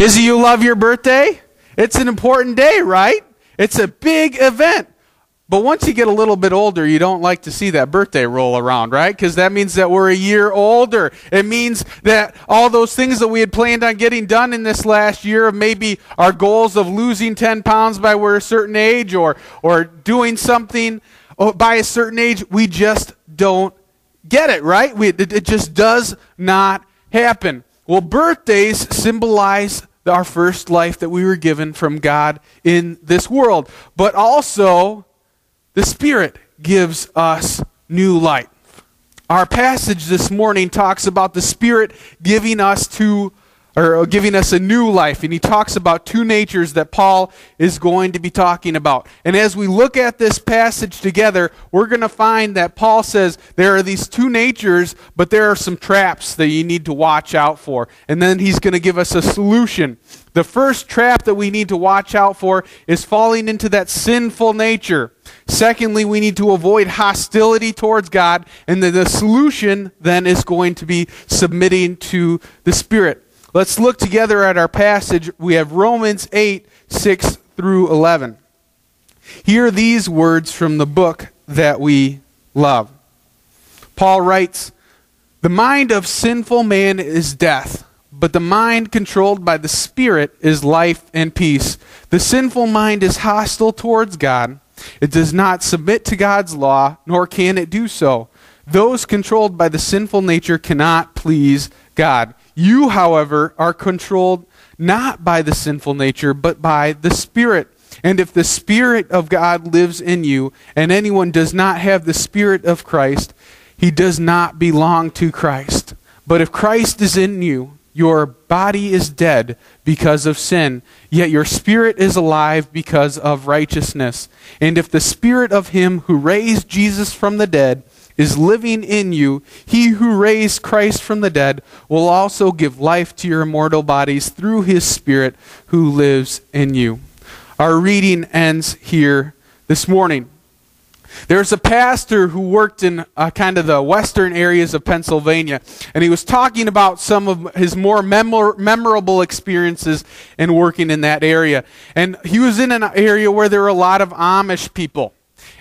Izzy, you love your birthday? It's an important day, right? It's a big event. But once you get a little bit older, you don't like to see that birthday roll around, right? Because that means that we're a year older. It means that all those things that we had planned on getting done in this last year, of maybe our goals of losing 10 pounds by we're a certain age, or doing something by a certain age, we just don't get it, right? It just does not happen. Well, birthdays symbolize our first life that we were given from God in this world. But also, the Spirit gives us new life. Our passage this morning talks about the Spirit giving us a new life. And he talks about two natures that Paul is going to be talking about. And as we look at this passage together, we're going to find that Paul says there are these two natures, but there are some traps that you need to watch out for. And then he's going to give us a solution. The first trap that we need to watch out for is falling into that sinful nature. Secondly, we need to avoid hostility towards God. And the solution then is going to be submitting to the Spirit. Let's look together at our passage. We have Romans 8, 6 through 11. Hear these words from the book that we love. Paul writes, "The mind of sinful man is death, but the mind controlled by the Spirit is life and peace. The sinful mind is hostile towards God. It does not submit to God's law, nor can it do so. Those controlled by the sinful nature cannot please God. You, however, are controlled not by the sinful nature, but by the Spirit. And if the Spirit of God lives in you, and anyone does not have the Spirit of Christ, he does not belong to Christ. But if Christ is in you, your body is dead because of sin, yet your spirit is alive because of righteousness. And if the Spirit of him who raised Jesus from the dead is living in you, he who raised Christ from the dead will also give life to your immortal bodies through his Spirit who lives in you." Our reading ends here this morning. There's a pastor who worked in kind of the western areas of Pennsylvania, and he was talking about some of his more memorable experiences in working in that area. And he was in an area where there were a lot of Amish people.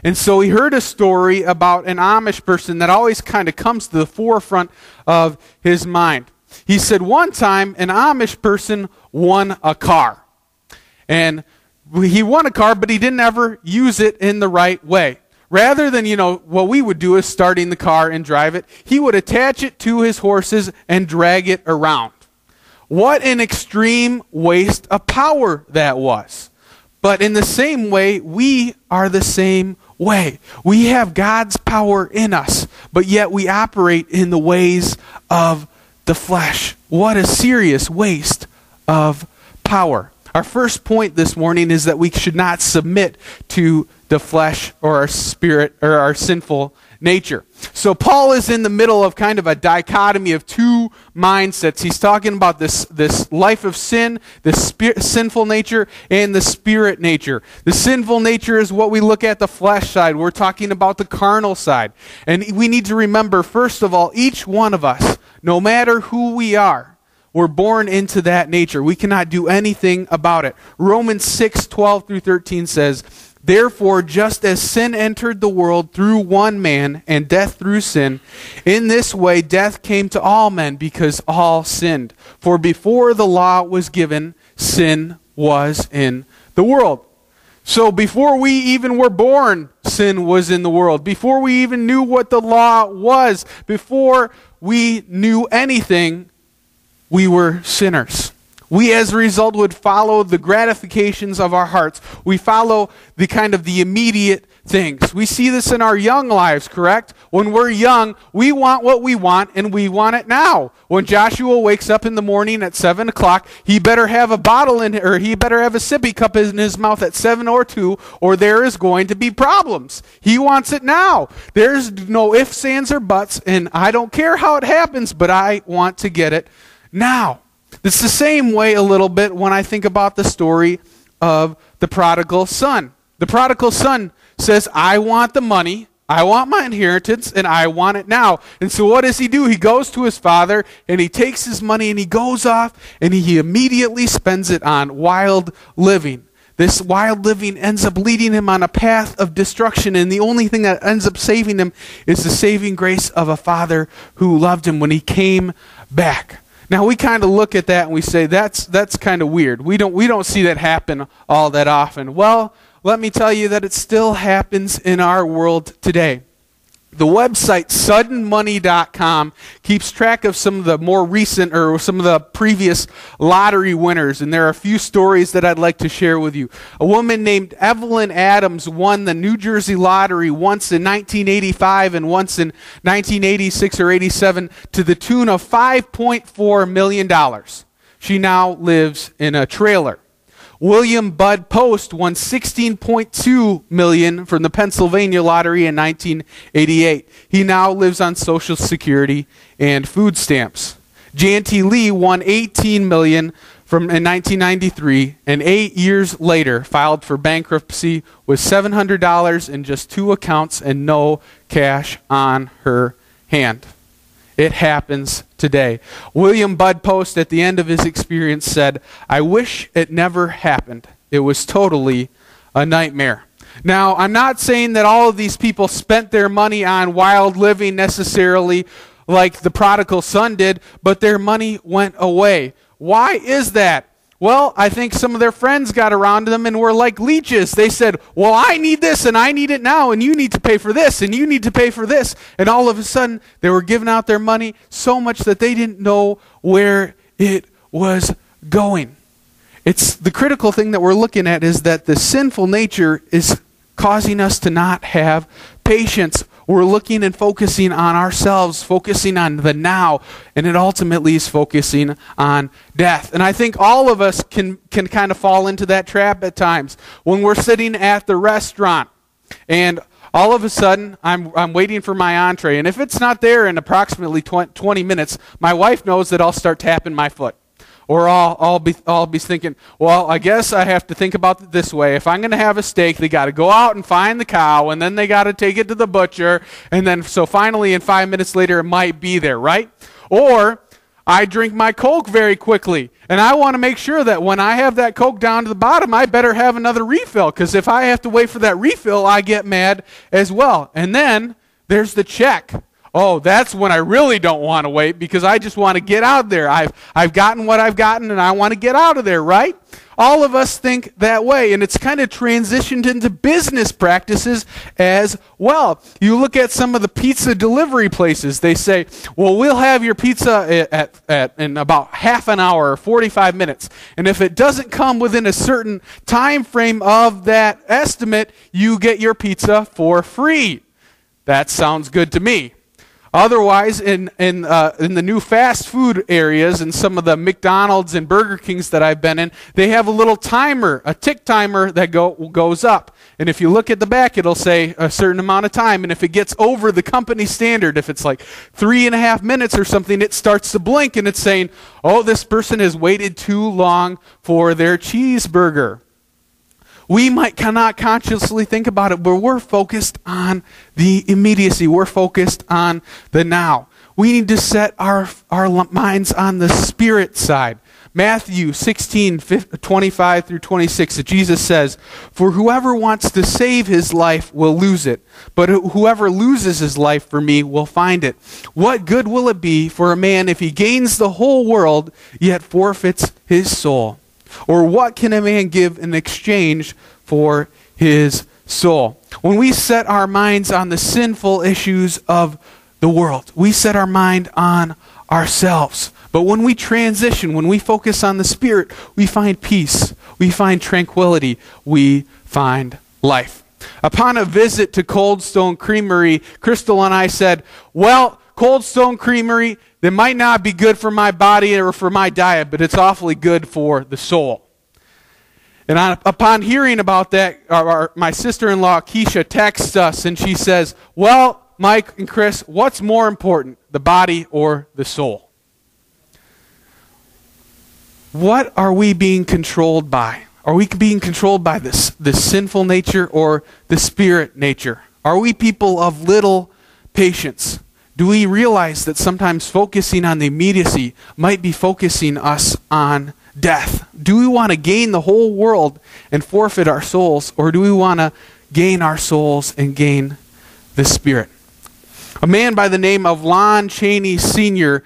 And so he heard a story about an Amish person that always kind of comes to the forefront of his mind. He said one time an Amish person won a car. And he won a car, but he didn't ever use it in the right way. Rather than, what we would do is starting the car and drive it, he would attach it to his horses and drag it around. What an extreme waste of power that was. But in the same way, we are the same way. We have God's power in us, but yet we operate in the ways of the flesh. What a serious waste of power. Our first point this morning is that we should not submit to the flesh or our spirit or our sinful nature. So Paul is in the middle of kind of a dichotomy of two mindsets. He's talking about this life of sin, this sinful nature, and the spirit nature. The sinful nature is what we look at the flesh side. We're talking about the carnal side. And we need to remember, first of all, each one of us, no matter who we are, we're born into that nature. We cannot do anything about it. Romans 6, 12 through 13 says, "Therefore, just as sin entered the world through one man, and death through sin, in this way death came to all men because all sinned. For before the law was given, sin was in the world." So before we even were born, sin was in the world. Before we even knew what the law was, before we knew anything, we were sinners. We, as a result, would follow the gratifications of our hearts. We follow the immediate things. We see this in our young lives, correct? When we're young, we want what we want, and we want it now. When Joshua wakes up in the morning at 7 o'clock, he better have a he better have a sippy cup in his mouth at 7:02, or there is going to be problems. He wants it now. There's no ifs, ands, or buts, and I don't care how it happens, but I want to get it now. It's the same way a little bit when I think about the story of the prodigal son. The prodigal son says, "I want the money, I want my inheritance, and I want it now. And so what does he do? He goes to his father, and he takes his money, and he goes off, and he immediately spends it on wild living. This wild living ends up leading him on a path of destruction, and the only thing that ends up saving him is the saving grace of a father who loved him when he came back. Now we kind of look at that and we say that's kind of weird. We don't see that happen all that often. Well, let me tell you that it still happens in our world today. The website suddenmoney.com keeps track of some of the more recent or some of the previous lottery winners, and there are a few stories that I'd like to share with you. A woman named Evelyn Adams won the New Jersey lottery once in 1985 and once in 1986 or 87 to the tune of $5.4 million. She now lives in a trailer. William Bud Post won $16.2 million from the Pennsylvania lottery in 1988. He now lives on Social Security and food stamps. J&T Lee won $18 million in 1993, and 8 years later filed for bankruptcy with $700 in just 2 accounts and no cash on her hand. It happens today. William Bud Post, at the end of his experience, said, "I wish it never happened. It was totally a nightmare." Now, I'm not saying that all of these people spent their money on wild living necessarily like the prodigal son did, but their money went away. Why is that? Well, I think some of their friends got around to them and were like leeches. They said, well, I need this and I need it now, and you need to pay for this and you need to pay for this. And all of a sudden, they were giving out their money so much that they didn't know where it was going. It's the critical thing that we're looking at is that the sinful nature is causing us to not have patience. We're looking and focusing on ourselves, focusing on the now, and it ultimately is focusing on death. And I think all of us can kind of fall into that trap at times. When we're sitting at the restaurant and all of a sudden I'm waiting for my entree, and if it's not there in approximately 20 minutes, my wife knows that I'll start tapping my foot. Or I'll be thinking, well, I guess I have to think about it this way. If I'm going to have a steak, they got to go out and find the cow, and then they got to take it to the butcher, and then so finally in 5 minutes later it might be there, right? Or I drink my Coke very quickly, and I want to make sure that when I have that Coke down to the bottom, I better have another refill, because if I have to wait for that refill, I get mad as well. And then there's the check. Oh, that's when I really don't want to wait, because I just want to get out there. I've gotten what I've gotten, and I want to get out of there, right? All of us think that way, and it's kind of transitioned into business practices as well. You look at some of the pizza delivery places. They say, well, we'll have your pizza in about half an hour or 45 minutes. And if it doesn't come within a certain time frame of that estimate, you get your pizza for free. That sounds good to me. Otherwise, in the new fast food areas and some of the McDonald's and Burger Kings that I've been in, they have a little timer, a tick timer that goes up. And if you look at the back, it'll say a certain amount of time. And if it gets over the company standard, if it's like 3.5 minutes or something, it starts to blink and it's saying, oh, this person has waited too long for their cheeseburger. We cannot consciously think about it, but we're focused on the immediacy. We're focused on the now. We need to set our minds on the spirit side. Matthew 16:25 through 26, Jesus says, "For whoever wants to save his life will lose it, but whoever loses his life for me will find it. What good will it be for a man if he gains the whole world, yet forfeits his soul? Or what can a man give in exchange for his soul?" When we set our minds on the sinful issues of the world, we set our mind on ourselves. But when we transition, when we focus on the Spirit, we find peace, we find tranquility, we find life. Upon a visit to Cold Stone Creamery, Crystal and I said, well, Cold Stone Creamery, they might not be good for my body or for my diet, but it's awfully good for the soul. And upon hearing about that, my sister-in-law, Keisha, texts us and she says, well, Mike and Chris, what's more important, the body or the soul? What are we being controlled by? Are we being controlled by this sinful nature or the spirit nature Are we people of little patience? Do we realize that sometimes focusing on the immediacy might be focusing us on death? Do we want to gain the whole world and forfeit our souls, or do we want to gain our souls and gain the Spirit? A man by the name of Lon Chaney Sr.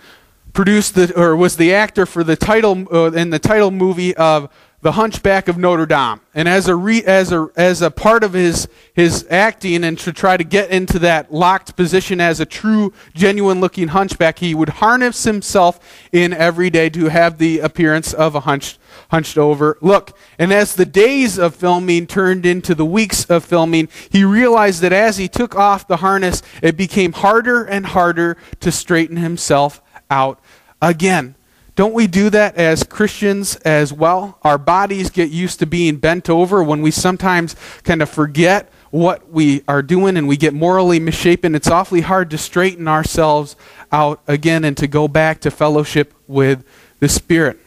was the actor for the title in the title movie of The Hunchback of Notre Dame. And as a part of his acting and to try to get into that locked position as a true, genuine-looking hunchback, he would harness himself in every day to have the appearance of a hunched over look. And as the days of filming turned into the weeks of filming, he realized that as he took off the harness, it became harder and harder to straighten himself out again. Don't we do that as Christians as well? Our bodies get used to being bent over when we sometimes kind of forget what we are doing and we get morally misshapen. It's awfully hard to straighten ourselves out again and to go back to fellowship with the Spirit.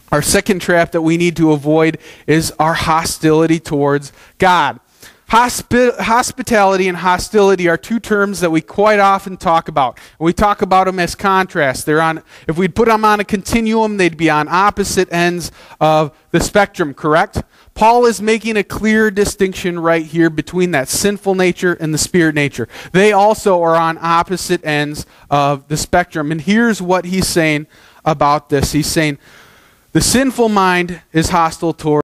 Our second trap that we need to avoid is our hostility towards God. Hospitality and hostility are two terms that we quite often talk about. We talk about them as contrasts. If we'd put them on a continuum, they'd be on opposite ends of the spectrum, correct? Paul is making a clear distinction right here between that sinful nature and the spirit nature. They also are on opposite ends of the spectrum. And here's what he's saying about this. He's saying, the sinful mind is hostile toward